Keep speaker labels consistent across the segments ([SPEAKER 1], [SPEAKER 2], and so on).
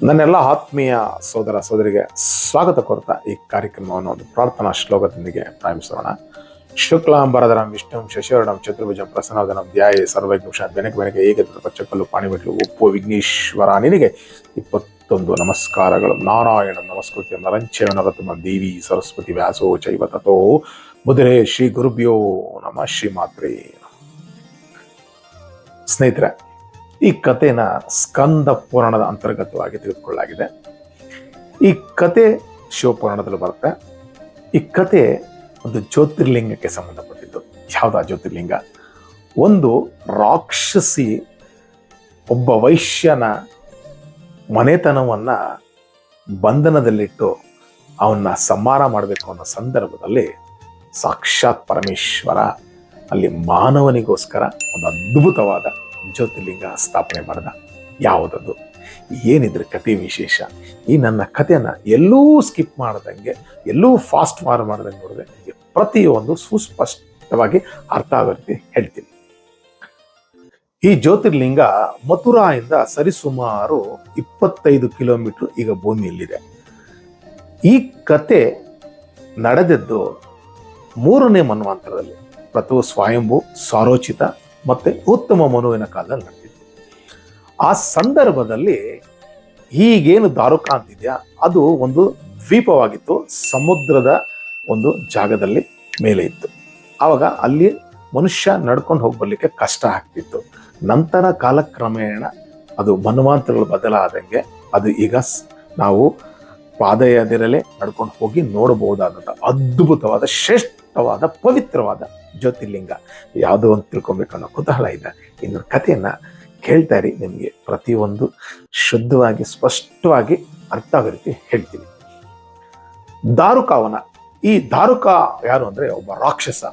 [SPEAKER 1] ನನ್ನೆಲ್ಲ ಆತ್ಮೀಯ ಸೋದರ ಸೋದರಿಗೆ ಸ್ವಾಗತ ಕೋರ್ತಾ ಈ ಕಾರ್ಯಕ್ರಮವನ್ನು ಒಂದು ಪ್ರಾರ್ಥನಾ ಶ್ಲೋಕದೊಂದಿಗೆ ಪ್ರಾರಂಭಿಸೋಣ. ಶುಕ್ಲಾಂಬರಧರಂ ವಿಷ್ಣುಂ ಶಶಿವರ್ಣಂ ಚತುರ್ಭುಜಂ ಪ್ರಸನ್ನವದನಂ ಧ್ಯಾಯೇ ಸರ್ವಜ್ಞ ಬೆನಕೆ ಏಕತ್ರ ಪಚ್ಚಕಲ್ಲು ಪಾಣಿಮೆಟ್ಲು ಒಪ್ಪು ವಿಘ್ನೇಶ್ವರ ನಿನಗೆ 21 ನಮಸ್ಕಾರಗಳು. ನಾರಾಯಣ ನಮಸ್ಕೃತ್ಯ ನರಂಚಯ ನರತಮ ದೇವಿ ಸರಸ್ವತಿ ವ್ಯಾಸೋ ಚೈವ ತಥೋ ಬುಧರೇ ಶ್ರೀ ಗುರುಭ್ಯೋ ನಮಃ ಶ್ರೀಮಾತ್ರೇ. ಸ್ನೇಹಿತರೆ, ಈ ಕಥೆನ ಸ್ಕಂದ ಪುರಾಣದ ಅಂತರ್ಗತವಾಗಿ ತೆಗೆದುಕೊಳ್ಳಲಾಗಿದೆ. ಈ ಕತೆ ಶಿವಪುರಾಣದಲ್ಲಿ ಬರುತ್ತೆ. ಈ ಕತೆ ಒಂದು ಜ್ಯೋತಿರ್ಲಿಂಗಕ್ಕೆ ಸಂಬಂಧಪಟ್ಟಿದ್ದು. ಯಾವ್ದು ಜ್ಯೋತಿರ್ಲಿಂಗ? ಒಂದು ರಾಕ್ಷಸಿ ಒಬ್ಬ ವೈಶ್ಯನ ಮನೆತನವನ್ನ ಬಂಧನದಲ್ಲಿಟ್ಟು ಅವನ್ನ ಸಂಹಾರ ಮಾಡಬೇಕು ಅನ್ನೋ ಸಂದರ್ಭದಲ್ಲಿ ಸಾಕ್ಷಾತ್ ಪರಮೇಶ್ವರ ಅಲ್ಲಿ ಮಾನವನಿಗೋಸ್ಕರ ಒಂದು ಅದ್ಭುತವಾದ ಜ್ಯೋತಿರ್ಲಿಂಗ ಸ್ಥಾಪನೆ ಮಾಡಿದ. ಯಾವುದದು, ಏನಿದ್ರೆ ಕತೆ ವಿಶೇಷ? ಈ ನನ್ನ ಕಥೆಯನ್ನ ಎಲ್ಲೂ ಸ್ಕಿಪ್ ಮಾಡದಂಗೆ, ಎಲ್ಲೂ ಫಾಸ್ಟ್ ಮಾಡದಂಗೆ ನೋಡಿದ್ರೆ ನಿಮಗೆ ಪ್ರತಿಯೊಂದು ಸುಸ್ಪಷ್ಟವಾಗಿ ಅರ್ಥ ಆಗೋ ರೀತಿ ಹೇಳ್ತೀನಿ. ಈ ಜ್ಯೋತಿರ್ಲಿಂಗ ಮಥುರಾಯಿಂದ ಸರಿಸುಮಾರು 25 ಕಿಲೋಮೀಟರ್ ಈಗ ಭೂಮಿಯಲ್ಲಿದೆ. ಈ ಕತೆ ನಡೆದದ್ದು 3ನೇ ಮನ್ವಂತರದಲ್ಲಿ. ಪ್ರಥಮ ಸ್ವಯಂಭೂ, ಸಾರೋಚಿತ ಮತ್ತೆ ಉತ್ತಮ ಮನುವಿನ ಕಾಲದಲ್ಲಿ ನಡೆದಿತ್ತು. ಆ ಸಂದರ್ಭದಲ್ಲಿ ಈಗೇನು ದಾರುಕ ಅಂತಿದ್ಯಾ ಅದು ಒಂದು ದ್ವೀಪವಾಗಿತ್ತು, ಸಮುದ್ರದ ಒಂದು ಜಾಗದಲ್ಲಿ ಮೇಲೆ ಇತ್ತು. ಆವಾಗ ಅಲ್ಲಿ ಮನುಷ್ಯ ನಡ್ಕೊಂಡು ಹೋಗ್ಬರ್ಲಿಕ್ಕೆ ಕಷ್ಟ ಆಗ್ತಿತ್ತು. ನಂತರ ಕಾಲಕ್ರಮೇಣ ಅದು ಮನ್ವಂತರಗಳು ಬದಲಾದಂಗೆ ಅದು ಈಗ ನಾವು ಪಾದಯಾದಿರಲ್ಲೇ ನಡ್ಕೊಂಡು ಹೋಗಿ ನೋಡಬಹುದಾದಂಥ ಅದ್ಭುತವಾದ ಶ್ರೇಷ್ಠವಾದ ಪವಿತ್ರವಾದ ಜ್ಯೋತಿರ್ಲಿಂಗ ಯಾವುದೋ ಒಂದು ತಿಳ್ಕೊಬೇಕನ್ನೋ ಕುತೂಹಲ ಇದೆ. ಇನ್ನು ಕಥೆಯನ್ನ ಕೇಳ್ತಾ ಇರಿ, ನಿಮಗೆ ಪ್ರತಿಯೊಂದು ಶುದ್ಧವಾಗಿ ಸ್ಪಷ್ಟವಾಗಿ ಅರ್ಥ ಆಗೋ ರೀತಿ ಹೇಳ್ತೀನಿ. ದಾರುಕಾವನ. ಈ ದಾರುಕ ಯಾರು ಅಂದ್ರೆ ಒಬ್ಬ ರಾಕ್ಷಸ.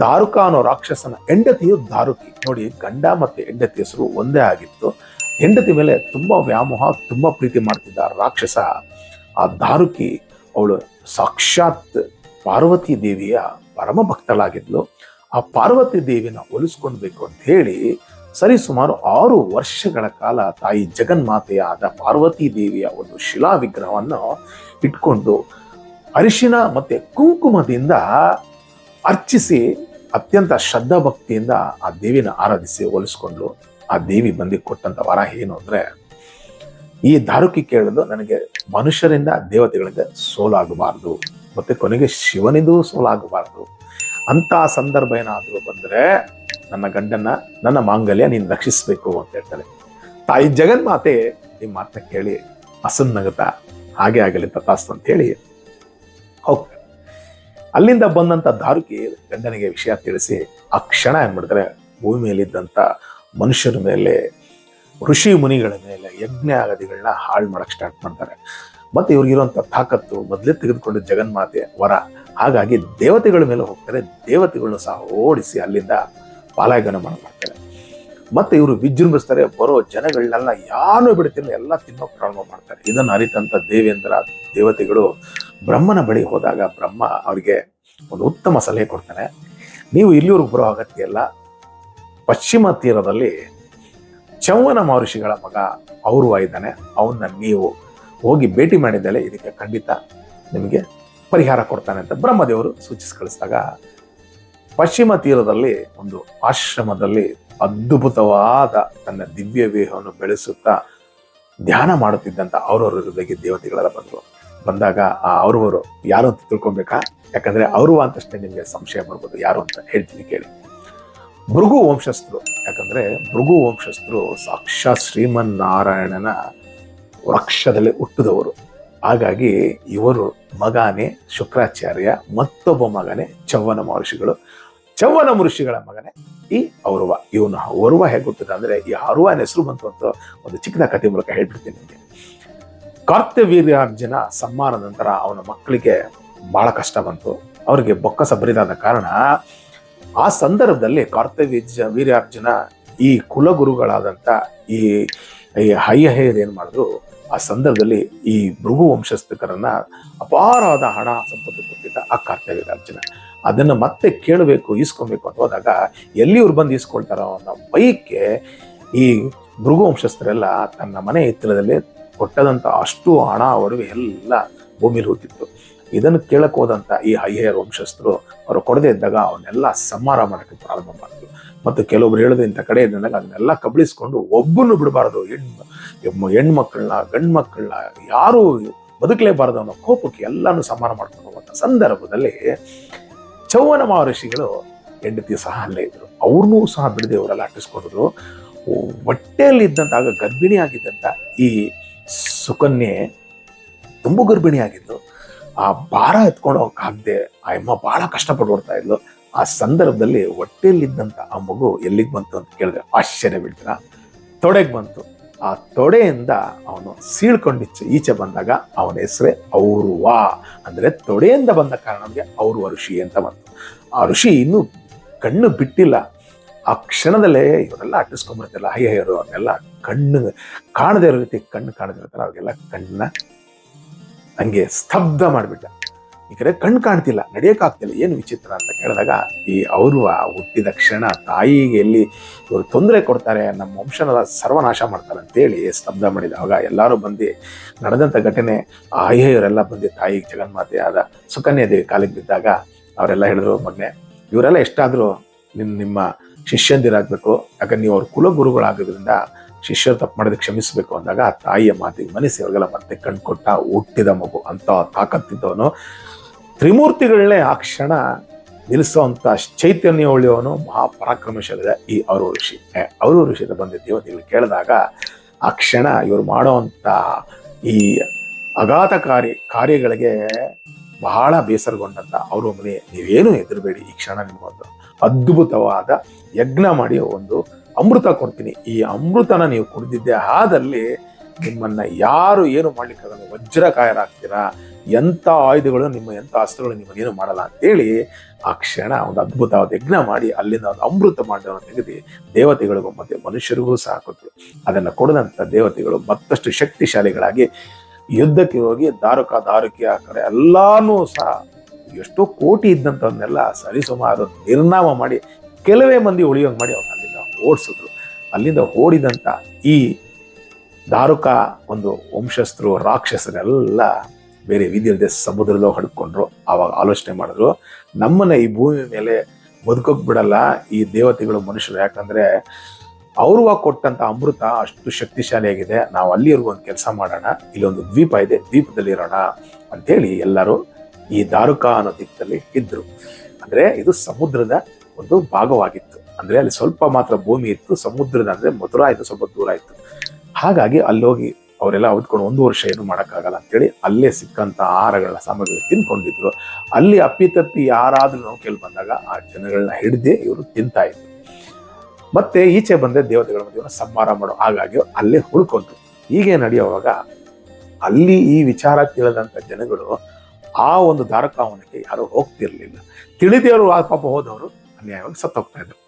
[SPEAKER 1] ದಾರುಕ ಅನ್ನೋ ರಾಕ್ಷಸನ ಹೆಂಡತಿಯು ದಾರುಕಿ. ನೋಡಿ, ಗಂಡ ಮತ್ತೆ ಹೆಂಡತಿ ಹೆಸರು ಒಂದೇ ಆಗಿತ್ತು. ಹೆಂಡತಿ ಮೇಲೆ ತುಂಬಾ ವ್ಯಾಮೋಹ, ತುಂಬಾ ಪ್ರೀತಿ ಮಾಡ್ತಿದ್ದ ರಾಕ್ಷಸ ಆ ದಾರುಕಿ. ಅವಳು ಸಾಕ್ಷಾತ್ ಪಾರ್ವತಿ ದೇವಿಯ ಪರಮ ಭಕ್ತಳಾಗಿದ್ಲು. ಆ ಪಾರ್ವತಿ ದೇವಿನ ಒಲಿಸ್ಕೊಳ್ಬೇಕು ಅಂತ ಹೇಳಿ ಸರಿಸುಮಾರು 6 ವರ್ಷಗಳ ಕಾಲ ತಾಯಿ ಜಗನ್ಮಾತೆಯಾದ ಪಾರ್ವತಿ ದೇವಿಯ ಒಂದು ಶಿಲಾ ವಿಗ್ರಹವನ್ನು ಇಟ್ಕೊಂಡು ಅರಿಶಿನ ಮತ್ತೆ ಕುಂಕುಮದಿಂದ ಅರ್ಚಿಸಿ ಅತ್ಯಂತ ಶ್ರದ್ಧಾ ಭಕ್ತಿಯಿಂದ ಆ ದೇವಿನ ಆರಾಧಿಸಿ ಒಲಿಸ್ಕೊಂಡು ಆ ದೇವಿ ಬಂದಿ ಕೊಟ್ಟಂತ ವರ ಏನು ಅಂದ್ರೆ, ಈ ದಾರುಕಿ ಕೇಳೋದು, ನನಗೆ ಮನುಷ್ಯರಿಂದ ದೇವತೆಗಳಿಂದ ಸೋಲಾಗಬಾರ್ದು, ಮತ್ತೆ ಕೊನೆಗೆ ಶಿವನಿಂದೂ ಸೋಲಾಗಬಾರ್ದು. ಅಂತ ಸಂದರ್ಭ ಏನಾದರೂ ಬಂದ್ರೆ ನನ್ನ ಗಂಡನ್ನ, ನನ್ನ ಮಾಂಗಲ್ಯ ನೀನು ರಕ್ಷಿಸ್ಬೇಕು ಅಂತ ಹೇಳ್ತಾಳೆ. ತಾಯಿ ಜಗನ್ಮಾತೆ ಈ ಮಾತನ್ನ ಕೇಳಿ ಅಸನ್ನಗುತ್ತಾ ಹಾಗೆ ಆಗಲಿ ತಥಾಸ್ತು ಅಂತ ಹೇಳಿ ಹೋಗ್ತಾರೆ. ಅಲ್ಲಿಂದ ಬಂದಂತ ದಾರುಕಿ ಗಂಡನಿಗೆ ವಿಷಯ ತಿಳಿಸಿ ಆ ಕ್ಷಣ ಏನ್ ಮಾಡ್ತಾರೆ, ಭೂಮಿ ಮೇಲಿದ್ದಂತ ಮನುಷ್ಯರ ಮೇಲೆ, ಋಷಿ ಮುನಿಗಳ ಮೇಲೆ ಯಜ್ಞಾಗದಿಗಳನ್ನ ಹಾಳು ಮಾಡಕ್ ಸ್ಟಾರ್ಟ್ ಮಾಡ್ತಾರೆ. ಮತ್ತೆ ಇವ್ರಿಗಿರುವಂತ ತಾಕತ್ತು ಮೊದಲೇ ತೆಗೆದುಕೊಂಡು ಜಗನ್ಮಾತೆ ವರ. ಹಾಗಾಗಿ ದೇವತೆಗಳ ಮೇಲೆ ಹೋಗ್ತಾರೆ. ದೇವತೆಗಳನ್ನ ಸಹ ಓಡಿಸಿ ಅಲ್ಲಿಂದ ಪಾಲಾಯನ ಮಾಡ್ತಾರೆ. ಮತ್ತೆ ಇವರು ವಿಜೃಂಭಿಸ್ತಾರೆ. ಬರೋ ಜನಗಳನ್ನೆಲ್ಲ ಯಾರು ಬಿಡ್ತಿಲ್ಲ, ಎಲ್ಲ ತಿನ್ನೋಕೆ ಪ್ರಾರಂಭ ಮಾಡ್ತಾರೆ. ಇದನ್ನು ಅರಿತಂತ ದೇವೇಂದ್ರ ದೇವತೆಗಳು ಬ್ರಹ್ಮನ ಬಳಿ ಹೋದಾಗ ಬ್ರಹ್ಮ ಅವರಿಗೆ ಒಂದು ಉತ್ತಮ ಸಲಹೆ ಕೊಡ್ತಾನೆ. ನೀವು ಇಲ್ಲಿವರೆಗೂ ಬರೋ ಅಗತ್ಯ ಇಲ್ಲ. ಪಶ್ಚಿಮ ತೀರದಲ್ಲಿ ಚೌವನ ಮಹರ್ಷಿಗಳ ಮಗ ಔರ್ವ ಇದ್ದಾನೆ, ಅವನ್ನ ನೀವು ಹೋಗಿ ಭೇಟಿ ಮಾಡಿದರೆ ಇದಕ್ಕೆ ಖಂಡಿತ ನಿಮಗೆ ಪರಿಹಾರ ಕೊಡ್ತಾನೆ ಅಂತ ಬ್ರಹ್ಮದೇವರು ಸೂಚಿಸಿ ಕಳಿಸಿದಾಗ, ಪಶ್ಚಿಮ ತೀರದಲ್ಲಿ ಒಂದು ಆಶ್ರಮದಲ್ಲಿ ಅದ್ಭುತವಾದ ತನ್ನ ದಿವ್ಯ ದೇಹವನ್ನು ಬೆಳೆಸುತ್ತಾ ಧ್ಯಾನ ಮಾಡುತ್ತಿದ್ದಂಥ ಔರವರ ಹೃದಯಕ್ಕೆ ದೇವತೆಗಳೆಲ್ಲ ಬಂದಾಗ ಆ ಔರವರು ಯಾರು ಅಂತ ತಿಳ್ಕೊಬೇಕಾ? ಯಾಕಂದ್ರೆ ಔರ್ವ ಅಂತಷ್ಟೇ ನಿಮಗೆ ಸಂಶಯ ಬರ್ಬೋದು. ಯಾರು ಅಂತ ಹೇಳ್ತೀನಿ ಕೇಳಿ. ಭೃಗು ವಂಶಸ್ಥರು. ಯಾಕಂದ್ರೆ ಭೃಗು ವಂಶಸ್ಥರು ಸಾಕ್ಷಾತ್ ಶ್ರೀಮನ್ನಾರಾಯಣನ ವೃಕ್ಷದಲ್ಲಿ ಹುಟ್ಟಿದವರು. ಹಾಗಾಗಿ ಇವರು ಮಗನೇ ಶುಕ್ರಾಚಾರ್ಯ, ಮತ್ತೊಬ್ಬ ಮಗನೇ ಚೌವನ ಮಹರ್ಷಿಗಳು. ಚೌವನ ಮಹರ್ಷಿಗಳ ಮಗನೇ ಈ ಔರ್ವ. ಇವನು ಔರ್ವ ಹೇಗೆ ಗೊತ್ತಿದೆ ಅಂದ್ರೆ, ಈ ಔರ್ವನ ಹೆಸರು ಬಂತು ಅಂತ ಒಂದು ಚಿಕ್ಕದ ಕಥೆ ಮೂಲಕ ಹೇಳ್ಬಿಡ್ತೀನಿ ನಿಮಗೆ. ಕಾರ್ತವೀರ್ಯಾರ್ಜುನ ಸಂಹಾರ ನಂತರ ಅವನ ಮಕ್ಕಳಿಗೆ ಬಹಳ ಕಷ್ಟ ಬಂತು. ಅವರಿಗೆ ಬೊಕ್ಕಸ ಬರಿದಾದ ಕಾರಣ ಆ ಸಂದರ್ಭದಲ್ಲಿ ವೀರ್ಯಾರ್ಜುನ ಈ ಕುಲಗುರುಗಳಾದಂಥ ಈ ಹಯ್ಯಹೇರ್ ಏನ್ ಮಾಡಿದ್ರು, ಆ ಸಂದರ್ಭದಲ್ಲಿ ಈ ಭೃಗು ವಂಶಸ್ಥಕರನ್ನ ಅಪಾರವಾದ ಹಣ ಸಂಪತ್ತು ಕೊಟ್ಟಿದ್ದ ಆ ಕಾರ್ತವೀರ್ಯಾರ್ಜುನ. ಅದನ್ನು ಮತ್ತೆ ಕೇಳಬೇಕು, ಈಸ್ಕೊಬೇಕು ಅಂತ ಹೋದಾಗ ಎಲ್ಲಿ ಇವ್ರು ಬಂದು ಈಸ್ಕೊಳ್ತಾರೋ ಅನ್ನೋ ಬೈಕ್ಗೆ ಈ ಭೃಗು ವಂಶಸ್ಥರೆಲ್ಲ ತನ್ನ ಮನೆ ಹಿತ್ತಲದಲ್ಲಿ ಕೊಟ್ಟದಂತ ಅಷ್ಟು ಹಣ ಒಡವೆ ಎಲ್ಲ ಭೂಮಿಲಿ ಹೂತಿತ್ತು. ಇದನ್ನು ಕೇಳಕ್ ಹೋದಂತ ಈ ಹಯ್ಯರ್ ವಂಶಸ್ಥರು ಅವರು ಕೊಡದೇ ಇದ್ದಾಗ ಅವನ್ನೆಲ್ಲ ಸಂಹಾರ ಮಾಡಕ್ಕೆ ಪ್ರಾರಂಭ ಮಾಡಿದ್ರು. ಮತ್ತು ಕೆಲವೊಬ್ರು ಹೇಳಿದ್ರೆ ಇಂಥ ಕಡೆ ಇದ್ದಾಗ ಅದನ್ನೆಲ್ಲ ಕಬಳಿಸ್ಕೊಂಡು ಒಬ್ಬನು ಬಿಡಬಾರದು, ಹೆಣ್ಮಕ್ಳನ್ನ ಗಂಡು ಮಕ್ಕಳನ್ನ ಯಾರು ಬದುಕಲೇಬಾರದು ಅನ್ನೋ ಕೋಪಕ್ಕೆ ಎಲ್ಲಾನು ಸಂಹಾರ ಮಾಡ್ಕೊಂಡು ಹೋಗುವಂಥ ಸಂದರ್ಭದಲ್ಲಿ ಚೌವನ ಮಹರ್ಷಿಗಳು ಹೆಂಡತಿ ಸಹ ಅಲ್ಲೇ ಇದ್ರು. ಅವ್ರನ್ನೂ ಸಹ ಬಿಡದೆ ಅವರೆಲ್ಲ ಅಟ್ಟಿಸ್ಕೊಂಡ್ರು. ಹೊಟ್ಟೆಯಲ್ಲಿ ಇದ್ದಂತ ಆಗ ಗರ್ಭಿಣಿ ಆಗಿದ್ದಂತ ಈ ಸುಕನ್ಯೆ ತುಂಬ ಗರ್ಭಿಣಿ ಆಗಿದ್ಲು. ಆ ಭಾರ ಎತ್ಕೊಂಡು ಹೋಗಕ್ಕಾಗದೆ ಆ ಅಮ್ಮ ಬಹಳ ಕಷ್ಟಪಟ್ಟು ಓಡ್ತಾ ಇದ್ಲು. ಆ ಸಂದರ್ಭದಲ್ಲಿ ಹೊಟ್ಟೆಯಲ್ಲಿದ್ದಂತ ಆ ಮಗು ಎಲ್ಲಿಗೆ ಬಂತು ಅಂತ ಕೇಳಿದ್ರೆ ಆಶ್ಚರ್ಯ ಬೀಳ್ತೀರ, ತೊಡೆಗೆ ಬಂತು. ಆ ತೊಡೆಯಿಂದ ಅವನು ಸೀಳ್ಕೊಂಡಿಚ್ಚು ಈಚೆ ಬಂದಾಗ ಅವನ ಹೆಸರೇ ಔರ್ವ, ಅಂದ್ರೆ ತೊಡೆಯಿಂದ ಬಂದ ಕಾರಣಕ್ಕೆ ಔರ್ವ ಋಷಿ ಅಂತ ಬಂತು. ಆ ಋಷಿ ಇನ್ನೂ ಕಣ್ಣು ಬಿಟ್ಟಿಲ್ಲ. ಆ ಕ್ಷಣದಲ್ಲೇ ಇವರೆಲ್ಲ ಅಟ್ಟಿಸ್ಕೊಂಡ್ಬಿಡ್ತಿಲ್ಲ ಹಯ್ಯರು, ಅವನ್ನೆಲ್ಲ ಕಣ್ಣು ಕಾಣದೇ ಇರೋ ರೀತಿ ಕಣ್ಣು ಕಾಣದೇ ಇರ್ತಾರೆ, ಅವ್ರಿಗೆಲ್ಲ ಕಣ್ಣನ್ನ ಹಂಗೆ ಸ್ತಬ್ಧ ಮಾಡಿಬಿಟ್ಟ. ಈ ಕಡೆ ಕಣ್ಣು ಕಾಣ್ತಿಲ್ಲ, ನಡೆಯೋಕ್ಕಾಗ್ತಿಲ್ಲ, ಏನು ವಿಚಿತ್ರ ಅಂತ ಕೇಳಿದಾಗ ಈ ಔರ್ವ ಹುಟ್ಟಿದ ಕ್ಷಣ ತಾಯಿಗೆ ಎಲ್ಲಿ ಇವರು ತೊಂದರೆ ಕೊಡ್ತಾರೆ, ನಮ್ಮ ವಂಶನ ಸರ್ವನಾಶ ಮಾಡ್ತಾರೆ ಅಂತೇಳಿ ಸ್ತಬ್ಧ ಮಾಡಿದಾಗ ಎಲ್ಲರೂ ಬಂದು ನಡೆದಂಥ ಘಟನೆ ಆ ಹಯ್ಯರೆಲ್ಲ ಬಂದು ತಾಯಿಗೆ ಜಗನ್ಮಾತೆ ಆದ ಸುಕನ್ಯಾ ದೇವಿ ಕಾಲಿಗೆ ಬಿದ್ದಾಗ ಅವರೆಲ್ಲ ಹೇಳಿದ್ರು, ಮಗನೆ ಇವರೆಲ್ಲ ಎಷ್ಟಾದರೂ ನಿಮ್ಮ ಶಿಷ್ಯಂದಿರಾಗಬೇಕು, ಯಾಕಂದ್ರೆ ನೀವು ಅವ್ರ ಕುಲಗುರುಗಳಾಗೋದ್ರಿಂದ ಶಿಷ್ಯರು ತಪ್ಪು ಮಾಡೋದಕ್ಕೆ ಕ್ಷಮಿಸಬೇಕು ಅಂದಾಗ ಆ ತಾಯಿಯ ಮಾತಿಗೆ ಮನಸ್ಸು ಅವ್ರಿಗೆಲ್ಲ ಮತ್ತೆ ಕಣ್ಕೊಟ್ಟ ಹುಟ್ಟಿದ ಮಗು ಅಂತ ತಾಕತ್ತಿದ್ದವನು, ತ್ರಿಮೂರ್ತಿಗಳನ್ನೇ ಆ ಕ್ಷಣ ನಿಲ್ಲಿಸೋವಂಥ ಚೈತನ್ಯ ಉಳಿಯವನು, ಮಹಾಪರಾಕ್ರಮಶಾಲಿ ಈ ಔರ್ವ ಋಷಿ. ಔರ್ವ ಋಷಿಯಿಂದ ಬಂದ ದೇವತೆಗಳು ಕೇಳಿದಾಗ ಆ ಕ್ಷಣ ಇವರು ಮಾಡೋವಂಥ ಈ ಅಘಾತಕಾರಿ ಕಾರ್ಯಗಳಿಗೆ ಬಹಳ ಬೇಸರಗೊಂಡಂತ ಔರ್ವ ಮುನಿ, ನೀವೇನು ಹೆದರಬೇಡಿ, ಈ ಕ್ಷಣ ನಿಮಗೊಂದು ಅದ್ಭುತವಾದ ಯಜ್ಞ ಮಾಡಿ ಒಂದು ಅಮೃತ ಕೊಡ್ತೀನಿ, ಈ ಅಮೃತನ ನೀವು ಕುಡಿದಿದ್ದೆ ಆದಲ್ಲಿ ನಿಮ್ಮನ್ನ ಯಾರು ಏನು ಮಾಡ್ಲಿಕ್ಕಾಗಲ್ಲ, ವಜ್ರಕಾಯರಾಗ್ತೀರಾ, ಎಂಥ ಆಯುಧಗಳು ಎಂಥ ಅಸ್ತ್ರಗಳು ನಿಮಗೇನು ಮಾಡಲ್ಲ ಅಂತೇಳಿ ಆ ಕ್ಷಣ ಒಂದು ಅದ್ಭುತವಾದ ಯಜ್ಞ ಮಾಡಿ ಅಲ್ಲಿಂದ ಒಂದು ಅಮೃತ ಮಾಡೋದನ್ನು ತೆಗೆದು ದೇವತೆಗಳಿಗೂ ಮತ್ತೆ ಮನುಷ್ಯರಿಗೂ ಸಹ ಕೊಟ್ಟರು. ಅದನ್ನು ಕೊಡದಂಥ ದೇವತೆಗಳು ಮತ್ತಷ್ಟು ಶಕ್ತಿಶಾಲಿಗಳಾಗಿ ಯುದ್ಧಕ್ಕೆ ಹೋಗಿ ದಾರುಕಿ ಆ ಕಡೆ ಎಲ್ಲಾನು ಸಹ ಎಷ್ಟೋ ಕೋಟಿ ಇದ್ದಂಥವನ್ನೆಲ್ಲ ಸರಿಸುಮಾರು ನಿರ್ನಾಮ ಮಾಡಿ ಕೆಲವೇ ಮಂದಿ ಉಳಿಯೋಂಗೆ ಮಾಡಿ ಅವ್ರನ್ನ ಅಲ್ಲಿಂದ ಓಡಿಸಿದ್ರು. ಅಲ್ಲಿಂದ ಓಡಿದಂಥ ಈ ದಾರುಕ ಒಂದು ವಂಶಸ್ಥರು ರಾಕ್ಷಸರೆಲ್ಲ ಬೇರೆ ವಿಧಿಯಲ್ಲದೆ ಸಮುದ್ರದಲ್ಲೋ ಹಡ್ಕೊಂಡ್ರು. ಆವಾಗ ಆಲೋಚನೆ ಮಾಡಿದ್ರು, ನಮ್ಮನ್ನ ಈ ಭೂಮಿ ಮೇಲೆ ಬದುಕೋಕ್ ಬಿಡಲ್ಲ ಈ ದೇವತೆಗಳು ಮನುಷ್ಯರು, ಯಾಕಂದ್ರೆ ಅವ್ರುವ ಕೊಟ್ಟಂತ ಅಮೃತ ಅಷ್ಟು ಶಕ್ತಿಶಾಲಿಯಾಗಿದೆ, ನಾವು ಅಲ್ಲಿವರೆಗೂ ಒಂದು ಕೆಲಸ ಮಾಡೋಣ, ಇಲ್ಲೊಂದು ದ್ವೀಪ ಇದೆ, ದ್ವೀಪದಲ್ಲಿ ಇರೋಣ ಅಂತೇಳಿ ಎಲ್ಲರೂ ಈ ದಾರುಕ ಅನ್ನೋ ದ್ವೀಪದಲ್ಲಿ ಇದ್ರು. ಅಂದ್ರೆ ಇದು ಸಮುದ್ರದ ಒಂದು ಭಾಗವಾಗಿತ್ತು, ಅಂದ್ರೆ ಅಲ್ಲಿ ಸ್ವಲ್ಪ ಮಾತ್ರ ಭೂಮಿ ಇತ್ತು, ಸಮುದ್ರದ ಅಂದ್ರೆ ಮಧುರ ಇತ್ತು, ಸ್ವಲ್ಪ ದೂರ ಇತ್ತು. ಹಾಗಾಗಿ ಅಲ್ಲಿ ಹೋಗಿ ಅವರೆಲ್ಲ ಹೊತ್ಕೊಂಡು 1 ವರ್ಷ ಏನು ಮಾಡೋಕ್ಕಾಗಲ್ಲ ಅಂತೇಳಿ ಅಲ್ಲೇ ಸಿಕ್ಕಂತ ಆಹಾರಗಳನ್ನ ಸಾಮಗ್ರಿ ತಿನ್ಕೊಂಡಿದ್ರು. ಅಲ್ಲಿ ಅಪ್ಪಿತಪ್ಪಿ ಯಾರಾದ್ರೂ ನೌಕೆಯಲ್ಲಿ ಬಂದಾಗ ಆ ಜನಗಳನ್ನ ಹಿಡ್ದೆ ಇವರು ತಿಂತಾ ಇದ್ರು. ಮತ್ತೆ ಈಚೆ ಬಂದೆ ದೇವತೆಗಳ ಮಧ್ಯೆ ಸಂಹಾರ ಮಾಡೋ, ಹಾಗಾಗಿ ಅಲ್ಲೇ ಉಳ್ಕೊಂಡ್ರು. ಹೀಗೆ ನಡೆಯುವಾಗ ಅಲ್ಲಿ ಈ ವಿಚಾರ ತಿಳಿದಂತ ಜನಗಳು ಆ ಒಂದು ದಾರುಕಾವನಕ್ಕೆ ಯಾರು ಹೋಗ್ತಿರ್ಲಿಲ್ಲ. ತಿಳಿದೇವರು ಆ ಪಾಪ ಹೋದವರು ಅನ್ಯಾಯವಾಗಿ ಸತ್ತೋಗ್ತಾ ಇದ್ರು.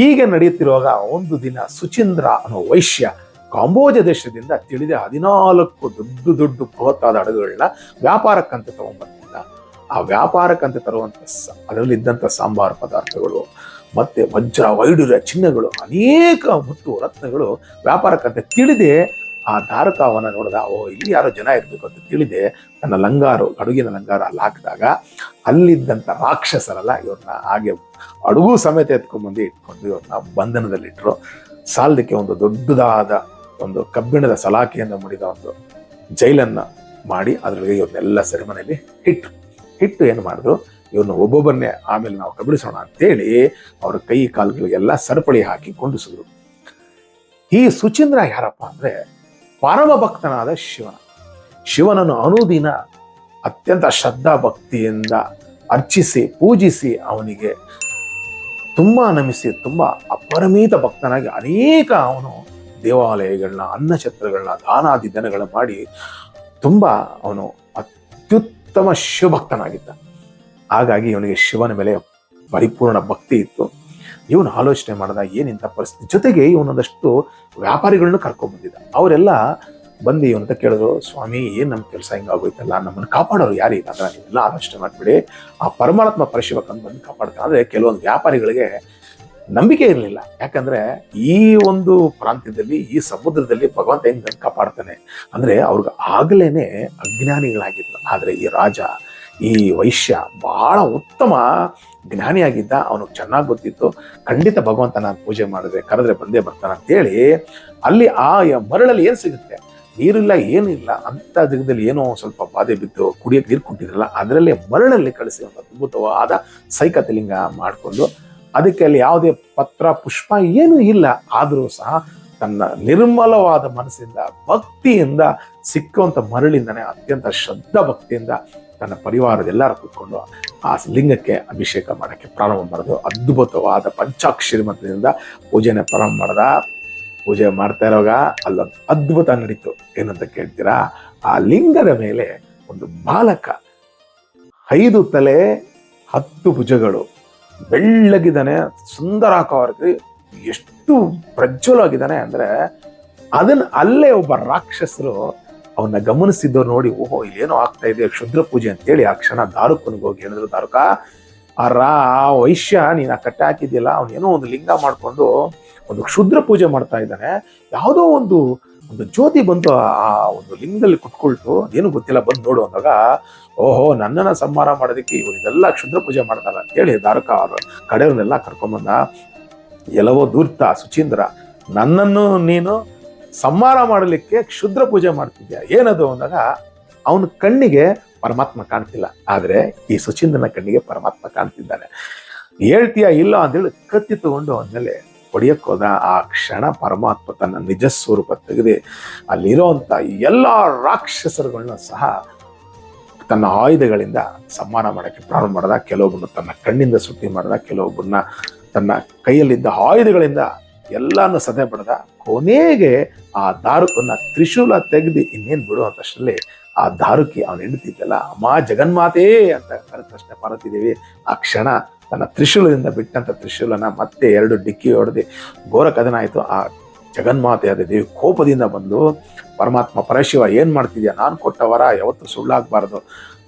[SPEAKER 1] ಹೀಗೆ ನಡೆಯುತ್ತಿರುವಾಗ ಒಂದು ದಿನ ಸುಚೀಂದ್ರ ಅನ್ನೋ ವೈಶ್ಯ ಕಾಂಬೋಜ ದೇಶದಿಂದ ತಿಳಿದ 14 ದೊಡ್ಡ ಬೃಹತ್ತಾದ ಹಡಗುಗಳನ್ನ ವ್ಯಾಪಾರಕ್ಕಂತೆ ತಗೊಂಡ್ಬರ್ತಿದ್ದ. ಆ ವ್ಯಾಪಾರಕ್ಕಂತೆ ತರುವಂತ ಅದರಲ್ಲಿ ಇದ್ದಂಥ ಸಾಂಬಾರು ಪದಾರ್ಥಗಳು ಮತ್ತೆ ವಜ್ರ ವೈಡೂರ್ಯ ಚಿನ್ನಗಳು ಅನೇಕ ಮುತ್ತು ರತ್ನಗಳು ವ್ಯಾಪಾರಕ್ಕಂತೆ ತಿಳಿದೆ ಆ ದಾರುಕಾವನ ನೋಡಿದ, ಇಲ್ಲಿ ಯಾರೋ ಜನ ಇರ್ಬೇಕು ಅಂತ ತಿಳಿದೆ ತನ್ನ ಅಡುಗಿನ ಲಂಗಾರು ಅಲ್ಲಿ ಹಾಕಿದಾಗ ಅಲ್ಲಿದ್ದಂಥ ರಾಕ್ಷಸರೆಲ್ಲ ಇವ್ರನ್ನ ಹಾಗೆ ಅಡುಗು ಸಮೇತ ಎತ್ಕೊಂಡ್ಬಂದು ಇಟ್ಕೊಂಡು ಇವ್ರನ್ನ ಬಂಧನದಲ್ಲಿಟ್ಟರು. ಸಾಲದಕ್ಕೆ ಒಂದು ದೊಡ್ಡದಾದ ಒಂದು ಕಬ್ಬಿಣದ ಸಲಾಕೆಯನ್ನು ಮುಡಿದ ಒಂದು ಜೈಲನ್ನ ಮಾಡಿ ಅದರೊಳಗೆ ಇವ್ರನ್ನೆಲ್ಲ ಸೆರೆಮನೆಯಲ್ಲಿ ಹಿಟ್ಟು ಏನು ಮಾಡಿದ್ರು, ಇವ್ರನ್ನ ಒಬ್ಬೊಬ್ಬರನ್ನೇ ಆಮೇಲೆ ನಾವು ಕಬಳಿಸೋಣ ಅಂತೇಳಿ ಅವ್ರ ಕೈ ಕಾಲುಗಳಿಗೆಲ್ಲ ಸರಪಳಿ ಹಾಕಿ ಕೊಂಡಿಸಿದ್ರು. ಈ ಸುಚೀಂದ್ರ ಯಾರಪ್ಪ ಅಂದ್ರೆ ಪರಮ ಭಕ್ತನಾದ ಶಿವನನ್ನು ಅನುದಿನ ಅತ್ಯಂತ ಶ್ರದ್ಧಾ ಭಕ್ತಿಯಿಂದ ಅರ್ಚಿಸಿ ಪೂಜಿಸಿ ಅವನಿಗೆ ತುಂಬಾ ನಮಿಸಿ ತುಂಬಾ ಅಪರಿಮಿತ ಭಕ್ತನಾಗಿ ಅನೇಕ ಅವನು ದೇವಾಲಯಗಳನ್ನ ಅನ್ನಛತ್ರಗಳನ್ನ ದಾನಾದಿ ದನಗಳನ್ನ ಮಾಡಿ ತುಂಬಾ ಅವನು ಅತ್ಯುತ್ತಮ ಶಿವಭಕ್ತನಾಗಿದ್ದ. ಹಾಗಾಗಿ ಇವನಿಗೆ ಶಿವನ ಮೇಲೆ ಪರಿಪೂರ್ಣ ಭಕ್ತಿ ಇತ್ತು. ಇವನು ಆಲೋಚನೆ ಮಾಡಿದ ಏನಿಂತ ಪರಿಸ್ಥಿತಿ, ಜೊತೆಗೆ ಇವನೊಂದಷ್ಟು ವ್ಯಾಪಾರಿಗಳನ್ನ ಕರ್ಕೊಂಡ್ ಬಂದಿದ್ದ. ಅವರೆಲ್ಲ ಬಂದು ಇವನಂತ ಕೇಳಿದ್ರು, ಸ್ವಾಮಿ ಏನ್ ನಮ್ ಕೆಲಸ ಹಿಂಗಾಗೋಯ್ತಲ್ಲ, ನಮ್ಮನ್ನು ಕಾಪಾಡೋರು ಯಾರೀಗ ಅಂದ್ರೆ ನೀವೆಲ್ಲ ಆಲೋಚನೆ ಮಾಡ್ಬಿಡಿ, ಆ ಪರಮಾತ್ಮ ಪರಶಿವ ಬಂದು ಕಾಪಾಡ್ತಾನೆ. ಆದ್ರೆ ಕೆಲವೊಂದು ವ್ಯಾಪಾರಿಗಳಿಗೆ ನಂಬಿಕೆ ಇರಲಿಲ್ಲ. ಯಾಕಂದ್ರೆ ಈ ಒಂದು ಪ್ರಾಂತ್ಯದಲ್ಲಿ, ಈ ಸಮುದ್ರದಲ್ಲಿ ಭಗವಂತ ಹೆಂಗ್ ಕಾಪಾಡ್ತಾನೆ ಅಂದ್ರೆ ಅವ್ರಿಗೆ ಆಗ್ಲೇನೆ ಅಜ್ಞಾನಿಗಳಾಗಿದ್ರು. ಆದ್ರೆ ಈ ರಾಜ, ಈ ವೈಶ್ಯ ಬಹಳ ಉತ್ತಮ ಜ್ಞಾನಿಯಾಗಿದ್ದ. ಅವನಿಗೆ ಚೆನ್ನಾಗಿ ಗೊತ್ತಿತ್ತು, ಖಂಡಿತ ಭಗವಂತ ನಾನು ಪೂಜೆ ಮಾಡಿದ್ರೆ ಕರೆದ್ರೆ ಬಂದೇ ಬರ್ತಾನೆ ಅಂತೇಳಿ ಅಲ್ಲಿ ಆ ಮರಳಲ್ಲಿ ಏನ್ ಸಿಗುತ್ತೆ, ನೀರಿಲ್ಲ ಏನಿಲ್ಲ ಅಂತ ಜಾಗದಲ್ಲಿ ಏನೋ ಸ್ವಲ್ಪ ಬಾಧೆ ಬಿದ್ದು ಕುಡಿಯಕ್ಕೆ ನೀರು ಕೊಟ್ಟಿದ್ರಲ್ಲ, ಅದರಲ್ಲೇ ಮರಳಲ್ಲಿ ಕಳಿಸಿ ಒಂದು ಅದ್ಭುತವಾದ ಸೈಕತಲಿಂಗ ಮಾಡಿಕೊಂಡು, ಅದಕ್ಕೆ ಅಲ್ಲಿ ಯಾವುದೇ ಪತ್ರ ಪುಷ್ಪ ಏನೂ ಇಲ್ಲ, ಆದರೂ ಸಹ ತನ್ನ ನಿರ್ಮಲವಾದ ಮನಸ್ಸಿಂದ ಭಕ್ತಿಯಿಂದ ಸಿಕ್ಕುವಂಥ ಮರಳಿಂದನೇ ಅತ್ಯಂತ ಶ್ರದ್ಧಾ ಭಕ್ತಿಯಿಂದ ತನ್ನ ಪರಿವಾರದ ಎಲ್ಲರೂ ಕೂತ್ಕೊಂಡು ಆ ಲಿಂಗಕ್ಕೆ ಅಭಿಷೇಕ ಮಾಡೋಕ್ಕೆ ಪ್ರಾರಂಭ ಮಾಡೋದು. ಅದ್ಭುತವಾದ ಪಂಚಾಕ್ಷರಿ ಮಂತ್ರದಿಂದ ಪೂಜೆನ ಪ್ರಾರಂಭ ಮಾಡ್ದ. ಪೂಜೆ ಮಾಡ್ತಾ ಇರುವಾಗ ಅಲ್ಲೊಂದು ಅದ್ಭುತ ನಡೀತು. ಏನಂತ ಕೇಳ್ತೀರಾ? ಆ ಲಿಂಗದ ಮೇಲೆ ಒಂದು ಬಾಲಕ, 5 ತಲೆ 10 ಭುಜಗಳು, ಬೆಳ್ಳಗಿದ್ದಾನೆ, ಸುಂದರಾಕಾರಕ್ಕೆ, ಎಷ್ಟು ಪ್ರಜ್ವಲವಾಗಿದ್ದಾನೆ ಅಂದ್ರೆ ಅದನ್ನ ಅಲ್ಲೇ ಒಬ್ಬ ರಾಕ್ಷಸರು ಅವನ್ನ ಗಮನಿಸಿದ್ದವ್ರು ನೋಡಿ, ಓಹೋ ಇಲ್ಲೇನೋ ಆಗ್ತಾ ಇದೆ, ಕ್ಷುದ್ರ ಪೂಜೆ ಅಂತೇಳಿ ಆ ಕ್ಷಣ ದಾರುಕನಿಗೆ ಹೋಗಿ ಹೇಳಿದ್ರು, ದಾರುಕ ಆ ವೈಶ್ಯ ನೀನು ಆ ಕಟ್ಟೆ ಹಾಕಿದ್ಯಲ್ಲ, ಅವನೇನೋ ಒಂದು ಲಿಂಗ ಮಾಡ್ಕೊಂಡು ಒಂದು ಕ್ಷುದ್ರ ಪೂಜೆ ಮಾಡ್ತಾ ಇದ್ದಾನೆ, ಯಾವುದೋ ಒಂದು ಜ್ಯೋತಿ ಬಂತು ಆ ಒಂದು ಲಿಂಗದಲ್ಲಿ ಕುತ್ಕೊಳ್ತು, ಏನು ಗೊತ್ತಿಲ್ಲ, ಬಂದು ನೋಡು ಅಂದಾಗ, ಓಹೋ ನನ್ನನ್ನ ಸಂಹಾರ ಮಾಡೋದಕ್ಕೆ ಇವರು ಇದೆಲ್ಲ ಕ್ಷುದ್ರ ಪೂಜೆ ಮಾಡ್ತಾರ ಅಂತೇಳಿ ದಾರುಕ ಅವ್ರ ಕಡೆಯವ್ರನ್ನೆಲ್ಲ ಕರ್ಕೊಂಬಂದ. ಎಲ್ಲವೋ ಧೂರ್ತ ಸುಚೀಂದ್ರ, ನನ್ನನ್ನು ನೀನು ಸಂಹಾರ ಮಾಡಲಿಕ್ಕೆ ಕ್ಷುದ್ರ ಪೂಜೆ ಮಾಡ್ತಿದ್ಯಾ, ಏನದು ಅಂದಾಗ ಅವನ ಕಣ್ಣಿಗೆ ಪರಮಾತ್ಮ ಕಾಣ್ತಿಲ್ಲ, ಆದ್ರೆ ಈ ಸುಚೀಂದ್ರನ ಕಣ್ಣಿಗೆ ಪರಮಾತ್ಮ ಕಾಣ್ತಿದ್ದಾನೆ. ಹೇಳ್ತೀಯಾ ಇಲ್ಲ ಅಂತೇಳಿ ಕತ್ತಿ ತಗೊಂಡು ಅವನ ಹೊಡೆಯಕ್ಕೆ ಹೋದ. ಆ ಕ್ಷಣ ಪರಮಾತ್ಮ ತನ್ನ ನಿಜ ಸ್ವರೂಪ ತೆಗೆದು ಅಲ್ಲಿರೋಂಥ ಎಲ್ಲ ರಾಕ್ಷಸರುಗಳನ್ನ ಸಹ ತನ್ನ ಆಯುಧಗಳಿಂದ ಸಂಹಾರ ಮಾಡೋಕ್ಕೆ ಪ್ರಾರಂಭ ಮಾಡ್ದ. ಕೆಲವೊಬ್ಬರನ್ನ ತನ್ನ ಕಣ್ಣಿಂದ ಸುಟ್ಟಿ ಮಾಡ್ದ, ಕೆಲವೊಬ್ಬರನ್ನ ತನ್ನ ಕೈಯಲ್ಲಿದ್ದ ಆಯುಧಗಳಿಂದ ಎಲ್ಲಾನು ಸದೆ ಬಡ್ದ. ಕೊನೆಗೆ ಆ ದಾರುಕನ್ನ ತ್ರಿಶೂಲ ತೆಗೆದು ಇನ್ನೇನು ಬಿಡುವಂತಷ್ಟರಲ್ಲಿ ಆ ದಾರುಕಿ ಅವನು ಹೆಂಡತಿದ್ದಲ್ಲ, ಅಮ್ಮ ಜಗನ್ಮಾತೆ ಅಂತ ಕರೆದ ತಕ್ಷಣ ಪಾರ್ವತಿದೇವಿ ಆ ಕ್ಷಣ ತನ್ನ ತ್ರಿಶೂಲದಿಂದ ಬಿಟ್ಟಂತ ತ್ರಿಶೂಲನ ಮತ್ತೆ 2 ಡಿಕ್ಕಿ ಹೊಡೆದು ಘೋರ ಕದನ ಆಯಿತು. ಆ ಜಗನ್ಮಾತೆಯಾದ ದೇವಿ ಕೋಪದಿಂದ ಬಂದು, ಪರಮಾತ್ಮ ಪರಶಿವ ಏನ್ ಮಾಡ್ತಿದ್ಯಾ, ನಾನು ಕೊಟ್ಟ ವರ ಯಾವತ್ತೂ ಸುಳ್ಳಾಗಬಾರ್ದು.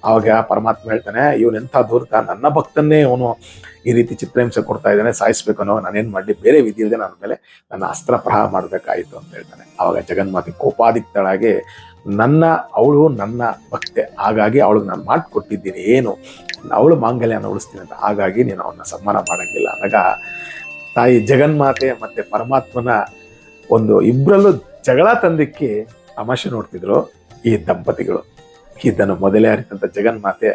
[SPEAKER 1] ಆವಾಗ ಪರಮಾತ್ಮ ಹೇಳ್ತಾನೆ, ಇವನೆಂಥ ಧೂರ್ತ, ನನ್ನ ಭಕ್ತನ್ನೇ ಅವನು ಈ ರೀತಿ ಚಿತ್ರಹಿಂಸೆ ಕೊಡ್ತಾ ಇದ್ದಾನೆ, ಸಾಯಿಸ್ಬೇಕು ಅನ್ನೋ, ನಾನೇನು ಮಾಡಲಿ, ಬೇರೆ ವಿಧಿ ಇಲ್ಲದೆ ನನ್ನ ಮೇಲೆ ನನ್ನ ಅಸ್ತ್ರ ಪ್ರಹಾರ ಮಾಡಬೇಕಾಯಿತು ಅಂತ ಹೇಳ್ತಾನೆ. ಆವಾಗ ಜಗನ್ಮಾತೆ ಕೋಪಾದಿಕ್ತಳಾಗಿ, ಅವಳು ನನ್ನ ಭಕ್ತೆ, ಹಾಗಾಗಿ ಅವಳಿಗೆ ನಾನು ಮಾಡಿಕೊಟ್ಟಿದ್ದೀನಿ, ಏನು ಅವಳು ಮಾಂಗಲ್ಯನ ಉಳಿಸ್ತೀನಿ ಅಂತ, ಹಾಗಾಗಿ ನೀನು ಅವನ್ನ ಸಂಹಾರ ಮಾಡಂಗಿಲ್ಲ ಅಂದಾಗ ತಾಯಿ ಜಗನ್ಮಾತೆ ಮತ್ತೆ ಪರಮಾತ್ಮನ ಒಂದು ಇಬ್ಬರಲ್ಲೂ ಜಗಳ ತಂದಿಕ್ಕೆ ತಮಾಷೆ ನೋಡ್ತಿದ್ರು ಈ ದಂಪತಿಗಳು. ಇದನ್ನು ಮೊದಲೇ ಅರಿತಂತ ಜಗನ್ಮಾತೆ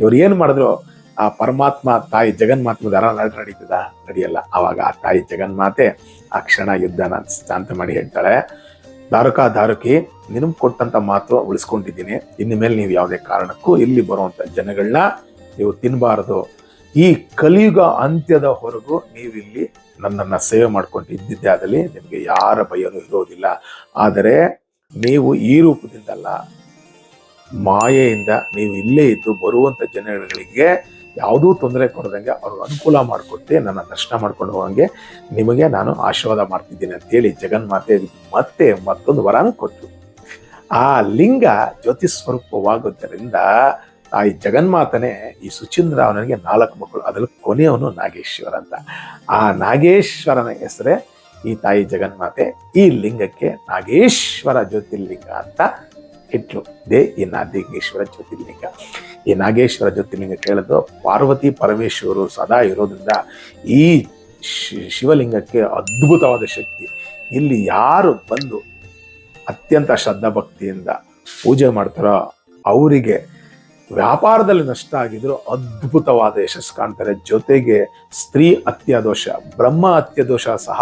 [SPEAKER 1] ಇವ್ರು ಏನ್ ಮಾಡಿದ್ರು, ಆ ಪರಮಾತ್ಮ ತಾಯಿ ಜಗನ್ಮಾತೆ ದರ ನಡೆಯಲ್ಲ. ಆವಾಗ ಆ ತಾಯಿ ಜಗನ್ಮಾತೆ ಆ ಕ್ಷಣ ಯುದ್ಧನ ಶಾಂತ ಮಾಡಿ ಹೇಳ್ತಾಳೆ, ದಾರುಕಿ ನಿನಗೆ ಕೊಟ್ಟಂತ ಮಾತು ಉಳಿಸ್ಕೊಂಡಿದ್ದೀನಿ, ಇನ್ನು ಮೇಲೆ ನೀವು ಯಾವುದೇ ಕಾರಣಕ್ಕೂ ಇಲ್ಲಿ ಬರುವಂತ ಜನಗಳನ್ನ ನೀವು ತಿನ್ನಬಾರದು. ಈ ಕಲಿಯುಗ ಅಂತ್ಯದ ಹೊರಗೂ ನೀವಿಲ್ಲಿ ನನ್ನನ್ನು ಸೇವೆ ಮಾಡ್ಕೊಂಡು ಇದ್ದಿದ್ದೆ ಆದಲ್ಲಿ ನಿಮಗೆ ಯಾರ ಭಯನೂ ಇರೋದಿಲ್ಲ. ಆದರೆ ನೀವು ಈ ರೂಪದಿಂದಲ್ಲ, ಮಾಯೆಯಿಂದ ನೀವು ಇಲ್ಲೇ ಇದ್ದು ಬರುವಂತ ಜನಗಳಿಗೆ ಯಾವುದೂ ತೊಂದರೆ ಕೊಡದಂಗೆ ಅವ್ರಿಗೆ ಅನುಕೂಲ ಮಾಡಿಕೊಟ್ಟು ನನ್ನ ದರ್ಶನ ಮಾಡ್ಕೊಂಡು ಹೋಗಂಗೆ ನಿಮಗೆ ನಾನು ಆಶೀರ್ವಾದ ಮಾಡ್ತಿದ್ದೀನಿ ಅಂತೇಳಿ ಜಗನ್ಮಾತೆ ಮತ್ತೆ ಮತ್ತೊಂದು ವರನ ಕೊಟ್ಟರು. ಆ ಲಿಂಗ ಜ್ಯೋತಿ ಸ್ವರೂಪವಾಗುವುದರಿಂದ ತಾಯಿ ಜಗನ್ಮಾತನೇ ಈ ಸುಚೀಂದ್ರ ಅವನಿಗೆ 4 ಮಕ್ಕಳು, ಅದರಲ್ಲಿ ಕೊನೆಯವನು ನಾಗೇಶ್ವರ ಅಂತ. ಆ ನಾಗೇಶ್ವರನ ಹೆಸರೇ ಈ ತಾಯಿ ಜಗನ್ಮಾತೆ ಈ ಲಿಂಗಕ್ಕೆ ನಾಗೇಶ್ವರ ಜ್ಯೋತಿರ್ಲಿಂಗ ಅಂತ ಇಟ್ಲು. ಈ ನಾಗೇಶ್ವರ ಜ್ಯೋತಿರ್ಲಿಂಗ. ಈ ನಾಗೇಶ್ವರ ಜ್ಯೋತಿರ್ಲಿಂಗ ಕೇಳಿದ್ರು ಪಾರ್ವತಿ ಪರಮೇಶ್ವರರು ಸದಾ ಇರೋದ್ರಿಂದ ಈ ಶಿವಲಿಂಗಕ್ಕೆ ಅದ್ಭುತವಾದ ಶಕ್ತಿ. ಇಲ್ಲಿ ಯಾರು ಬಂದು ಅತ್ಯಂತ ಶ್ರದ್ಧಾ ಭಕ್ತಿಯಿಂದ ಪೂಜೆ ಮಾಡ್ತಾರೋ ಅವರಿಗೆ ವ್ಯಾಪಾರದಲ್ಲಿ ನಷ್ಟ ಆಗಿದ್ರು ಅದ್ಭುತವಾದ ಯಶಸ್ಸು ಕಾಣ್ತಾರೆ. ಜೊತೆಗೆ ಸ್ತ್ರೀ ಹತ್ಯಾದೋಷ, ಬ್ರಹ್ಮ ಹತ್ಯಾದೋಷ ಸಹ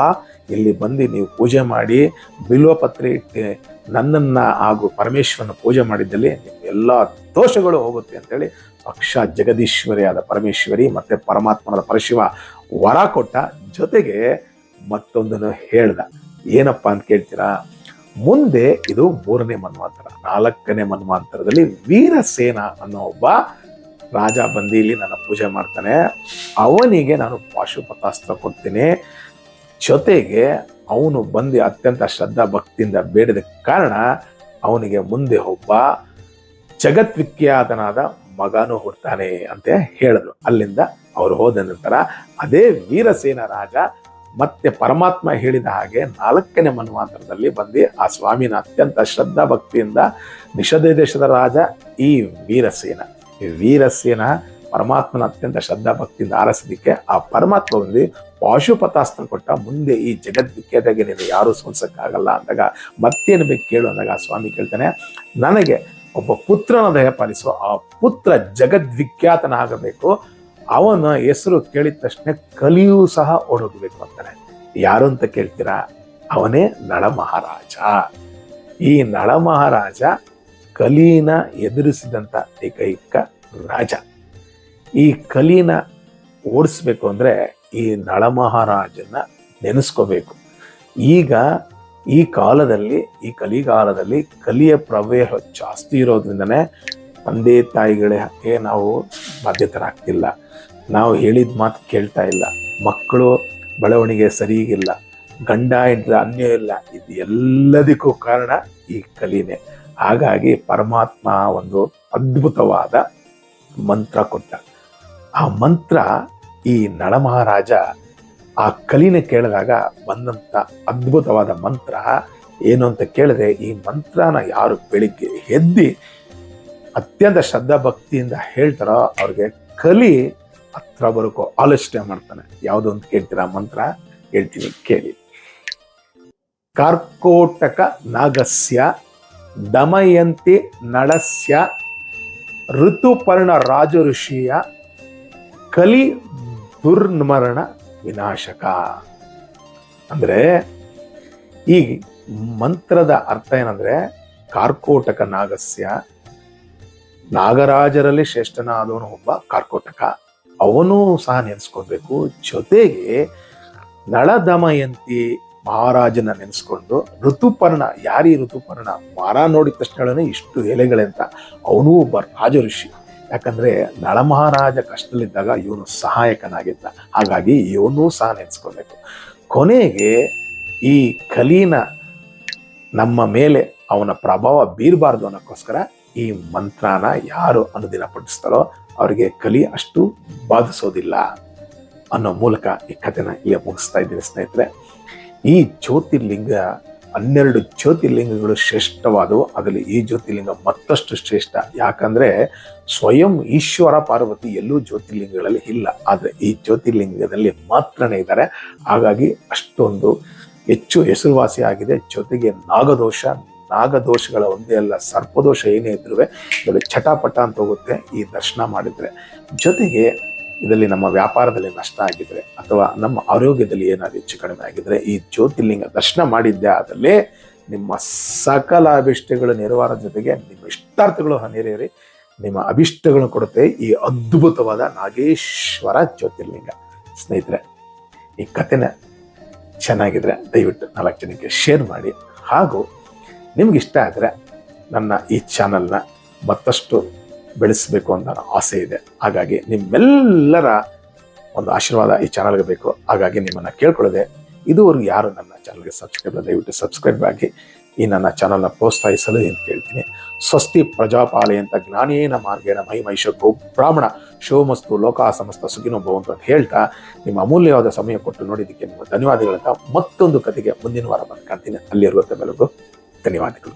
[SPEAKER 1] ಇಲ್ಲಿ ಬಂದು ನೀವು ಪೂಜೆ ಮಾಡಿ ಬಿಲ್ವಪತ್ರೆ ಇಟ್ಟು ನನ್ನನ್ನ ಹಾಗೂ ಪರಮೇಶ್ವರನ ಪೂಜೆ ಮಾಡಿದ್ದಲ್ಲಿ ಎಲ್ಲ ದೋಷಗಳು ಹೋಗುತ್ತೆ ಅಂತೇಳಿ ಸಾಕ್ಷಾತ್ ಜಗದೀಶ್ವರಿಯಾದ ಪರಮೇಶ್ವರಿ ಮತ್ತೆ ಪರಮಾತ್ಮನಾದ ಪರಶಿವ ವರ ಕೊಟ್ಟ. ಜೊತೆಗೆ ಮತ್ತೊಂದನ್ನು ಹೇಳ್ದ, ಏನಪ್ಪಾ ಅಂತ ಕೇಳ್ತೀರಾ, ಮುಂದೆ ಇದು 3ನೇ ಮನ್ವಂತರ, 4ನೇ ಮನ್ವಂತರದಲ್ಲಿ ವೀರಸೇನ ಅನ್ನೋ ಒಬ್ಬ ರಾಜ ಬಂದು ಇಲ್ಲಿ ನನ್ನ ಪೂಜೆ ಮಾಡ್ತಾನೆ, ಅವನಿಗೆ ನಾನು ಪಾಶುಪತಾಸ್ತ್ರ ಕೊಡ್ತೀನಿ. ಜೊತೆಗೆ ಅವನು ಬಂದು ಅತ್ಯಂತ ಶ್ರದ್ಧಾ ಭಕ್ತಿಯಿಂದ ಬೇಡಿದ ಕಾರಣ ಅವನಿಗೆ ಮುಂದೆ ಒಬ್ಬ ಜಗದ್ವಿಖ್ಯಾತನಾದ ಮಗನೂ ಹುಡ್ತಾನೆ ಅಂತ ಹೇಳಿದ್ರು. ಅಲ್ಲಿಂದ ಅವ್ರು ಹೋದ ನಂತರ ಅದೇ ವೀರಸೇನ ರಾಜ ಮತ್ತೆ ಪರಮಾತ್ಮ ಹೇಳಿದ ಹಾಗೆ 4ನೇ ಮನ್ವಂತರದಲ್ಲಿ ಬಂದು ಆ ಸ್ವಾಮಿನ ಅತ್ಯಂತ ಶ್ರದ್ಧಾ ಭಕ್ತಿಯಿಂದ ನಿಷಧ ದೇಶದ ರಾಜ ಈ ವೀರಸೇನ ಪರಮಾತ್ಮನ ಅತ್ಯಂತ ಶ್ರದ್ಧಾ ಭಕ್ತಿಯಿಂದ ಆರಿಸಿದಕ್ಕೆ ಆ ಪರಮಾತ್ಮ ಬಂದು ಪಾಶುಪತಾಸ್ತ್ರ ಕೊಟ್ಟ. ಮುಂದೆ ಈ ಜಗದ್ವಿಖ್ಯಾತಾಗಿ ನೀನು ಯಾರೂ ಸೋಲ್ಸಕ್ಕಾಗಲ್ಲ ಅಂದಾಗ ಮತ್ತೇನು ಬೇಕು ಕೇಳು ಅಂದಾಗ ಆ ಸ್ವಾಮಿ ಕೇಳ್ತಾನೆ, ನನಗೆ ಒಬ್ಬ ಪುತ್ರನ ದಯಪಾಲಿಸುವ ಆ ಪುತ್ರ ಜಗದ್ವಿಖ್ಯಾತನಾಗಬೇಕು, ಅವನ ಹೆಸರು ಕೇಳಿದ ತಕ್ಷಣ ಕಲಿಯೂ ಸಹ ಓಡೋಗ್ಬೇಕು ಅಂತಾನೆ. ಯಾರು ಅಂತ ಕೇಳ್ತೀರಾ? ಅವನೇ ನಳ ಮಹಾರಾಜ. ಈ ನಳ ಮಹಾರಾಜ ಕಲಿನ ಎದುರಿಸಿದಂಥ ಏಕೈಕ ರಾಜ. ಈ ಕಲಿನ ಓಡಿಸ್ಬೇಕು ಅಂದ್ರೆ ಈ ನಳ ಮಹಾರಾಜನ ನೆನೆಸ್ಕೋಬೇಕು. ಈಗ ಈ ಕಾಲದಲ್ಲಿ, ಈ ಕಲಿಗಾಲದಲ್ಲಿ ಕಲಿಯ ಪ್ರವೇಶ ಜಾಸ್ತಿ ಇರೋದ್ರಿಂದನೇ ತಂದೆ ತಾಯಿಗಳಿಗೆ ನಾವು ಬಾಧ್ಯತರಾಗ್ತಿಲ್ಲ, ನಾವು ಹೇಳಿದ ಮಾತು ಕೇಳ್ತಾ ಇಲ್ಲ, ಮಕ್ಕಳು ಬೆಳವಣಿಗೆ ಸರಿಗಿಲ್ಲ, ಗಂಡ ಹೆಂಡತಿ ಅನ್ಯ ಇಲ್ಲ. ಇದು ಎಲ್ಲದಕ್ಕೂ ಕಾರಣ ಈ ಕಲಿನೇ. ಹಾಗಾಗಿ ಪರಮಾತ್ಮ ಒಂದು ಅದ್ಭುತವಾದ ಮಂತ್ರ ಕೊಟ್ಟ. ಆ ಮಂತ್ರ ಈ ನಳ ಮಹಾರಾಜ ಆ ಕಲಿನ ಕೇಳಿದಾಗ ಬಂದಂಥ ಅದ್ಭುತವಾದ ಮಂತ್ರ ಏನು ಅಂತ ಕೇಳಿದ್ರೆ, ಈ ಮಂತ್ರನ ಯಾರು ಬೆಳಿಗ್ಗೆ ಎದ್ದು ಅತ್ಯಂತ ಶ್ರದ್ಧಾ ಭಕ್ತಿಯಿಂದ ಹೇಳ್ತಾರೋ ಅವ್ರಿಗೆ ಕಲಿ ಹತ್ರ ಬರೋಕೋ ಆಲೋಚನೆ ಮಾಡ್ತಾನೆ. ಯಾವುದು ಅಂತ ಕೇಳ್ತೀರಾ? ಮಂತ್ರ ಹೇಳ್ತೀನಿ ಕೇಳಿ. ಕಾರ್ಕೋಟಕ ನಾಗಸ್ಯ ದಮಯಂತಿ ನಳಸ್ಯ ಋತುಪರ್ಣ ರಾಜ ಋಷಿಯ ಕಲಿ ದುರ್ಮರಣ ವಿನಾಶಕ. ಅಂದ್ರೆ ಈ ಮಂತ್ರದ ಅರ್ಥ ಏನಂದ್ರೆ, ಕಾರ್ಕೋಟಕ ನಾಗಸ್ಯ, ನಾಗರಾಜರಲ್ಲಿ ಶ್ರೇಷ್ಠನಾದವನು ಒಬ್ಬ ಕಾರ್ಕೋಟಕ, ಅವನು ಸಹ ನೆನೆಸ್ಕೊಳ್ಬೇಕು. ಜೊತೆಗೆ ನಳ ದಮಯಂತಿ ಮಹಾರಾಜನ ನೆನೆಸ್ಕೊಂಡು, ಋತುಪರ್ಣ, ಯಾರೀ ಋತುಪರ್ಣ? ಮರ ನೋಡಿದ ತಕ್ಷಣ ಇಷ್ಟು ಎಲೆಗಳೇ ಅಂತ, ಅವನೂ ಒಬ್ಬ ರಾಜ ಋಷಿ. ಯಾಕಂದ್ರೆ ನಳ ಮಹಾರಾಜ ಕಷ್ಟದಲ್ಲಿದ್ದಾಗ ಇವನು ಸಹಾಯಕನಾಗಿದ್ದ, ಹಾಗಾಗಿ ಇವನು ಸಹ ನೆನೆಸ್ಕೊಳ್ಬೇಕು. ಕೊನೆಗೆ ಈ ಕಲಿನ ನಮ್ಮ ಮೇಲೆ ಅವನ ಪ್ರಭಾವ ಬೀರಬಾರ್ದು ಅನ್ನೋಕ್ಕೋಸ್ಕರ ಈ ಮಂತ್ರನ ಯಾರು ಅನುದಿನ ಪಠಿಸ್ತಾರೋ ಅವರಿಗೆ ಕಲಿ ಅಷ್ಟು ಬಾಧಿಸೋದಿಲ್ಲ ಅನ್ನೋ ಮೂಲಕ ಈ ಕಥೆನ ಇಲ್ಲಿ ಮುಗಿಸ್ತಾ ಇದ್ದೀನಿ ಸ್ನೇಹಿತರೆ. ಈ ಜ್ಯೋತಿರ್ಲಿಂಗ 12 ಜ್ಯೋತಿರ್ಲಿಂಗಗಳು ಶ್ರೇಷ್ಠವಾದವು. ಅದರಲ್ಲಿ ಈ ಜ್ಯೋತಿರ್ಲಿಂಗ ಮತ್ತಷ್ಟು ಶ್ರೇಷ್ಠ. ಯಾಕಂದ್ರೆ ಸ್ವಯಂ ಈಶ್ವರ ಪಾರ್ವತಿ ಎಲ್ಲೂ ಜ್ಯೋತಿರ್ಲಿಂಗಗಳಲ್ಲಿ ಇಲ್ಲ, ಆದರೆ ಈ ಜ್ಯೋತಿರ್ಲಿಂಗದಲ್ಲಿ ಮಾತ್ರನೇ ಇದ್ದಾರೆ. ಹಾಗಾಗಿ ಅಷ್ಟೊಂದು ಹೆಚ್ಚು ಹೆಸರುವಾಸಿ ಆಗಿದೆ. ಜೊತೆಗೆ ನಾಗದೋಷಗಳ ಒಂದೇ ಅಲ್ಲ, ಸರ್ಪದೋಷ ಏನೇ ಇದ್ರೂ ಇದರಲ್ಲಿ ಚಟಾಪಟ ಅಂತ ಹೋಗುತ್ತೆ ಈ ದರ್ಶನ ಮಾಡಿದ್ರೆ. ಜೊತೆಗೆ ಇದರಲ್ಲಿ ನಮ್ಮ ವ್ಯಾಪಾರದಲ್ಲಿ ನಷ್ಟ ಆಗಿದ್ರೆ ಅಥವಾ ನಮ್ಮ ಆರೋಗ್ಯದಲ್ಲಿ ಏನಾದ್ರು ಹೆಚ್ಚು ಕಡಿಮೆ ಆಗಿದ್ರೆ ಈ ಜ್ಯೋತಿರ್ಲಿಂಗ ದರ್ಶನ ಮಾಡಿದ್ದೆ ಆದಲ್ಲಿ ನಿಮ್ಮ ಸಕಲ ಅಭಿಷ್ಟಗಳು ನೆರವೇರೋ ಜೊತೆಗೆ ನಿಮ್ಮ ಇಷ್ಟಾರ್ಥಗಳು ನೆರವೇರಿ ನಿಮ್ಮ ಅಭಿಷ್ಟಗಳನ್ನು ಕೊಡುತ್ತೆ ಈ ಅದ್ಭುತವಾದ ನಾಗೇಶ್ವರ ಜ್ಯೋತಿರ್ಲಿಂಗ. ಸ್ನೇಹಿತರೆ, ಈ ಕಥೆನ ಚೆನ್ನಾಗಿದ್ರೆ ದಯವಿಟ್ಟು 4 ಜನಕ್ಕೆ ಶೇರ್ ಮಾಡಿ. ಹಾಗೂ ನಿಮ್ಗೆ ಇಷ್ಟ ಆದರೆ ನನ್ನ ಈ ಚಾನಲ್ನ ಮತ್ತಷ್ಟು ಬೆಳೆಸಬೇಕು ಅಂತ ಆಸೆ ಇದೆ. ಹಾಗಾಗಿ ನಿಮ್ಮೆಲ್ಲರ ಒಂದು ಆಶೀರ್ವಾದ ಈ ಚಾನಲ್ಗೆ ಬೇಕು. ಹಾಗಾಗಿ ನಿಮ್ಮನ್ನು ಕೇಳ್ಕೊಳ್ಳದೆ, ಇದುವರೆಗೂ ಯಾರು ನನ್ನ ಚಾನಲ್ಗೆ ಸಬ್ಸ್ಕ್ರೈಬ್ ದಯವಿಟ್ಟು ಸಬ್ಸ್ಕ್ರೈಬ್ ಆಗಿ ಈ ನನ್ನ ಚಾನಲ್ನ ಪ್ರೋತ್ಸಾಹಿಸಲು ಎಂದು ಕೇಳ್ತೀನಿ. ಸ್ವಸ್ತಿ ಪ್ರಜಾಪಾಲಯಂತ ಜ್ಞಾನೇನ ಮಾರ್ಗೇಣ ಮಹಿಮೈಷ ಗೋ ಬ್ರಾಹ್ಮಣ ಶಿವಮಸ್ತು ಲೋಕ ಸಮಸ್ತ ಸುಖಿನೋ ಭವಂತು ಅಂತ ಹೇಳ್ತಾ ನಿಮ್ಮ ಅಮೂಲ್ಯವಾದ ಸಮಯ ಕೊಟ್ಟು ನೋಡಿದ್ದಕ್ಕೆ ನಿಮ್ಮ ಧನ್ಯವಾದಗಳಂತ ಮತ್ತೊಂದು ಕತೆಗೆ ಮುಂದಿನ ವಾರ ಬಂದು ಕಾಣ್ತೀನಿ. ಅಲ್ಲಿರುವ ಬೆಳಗು ಧನ್ಯವಾದಗಳು.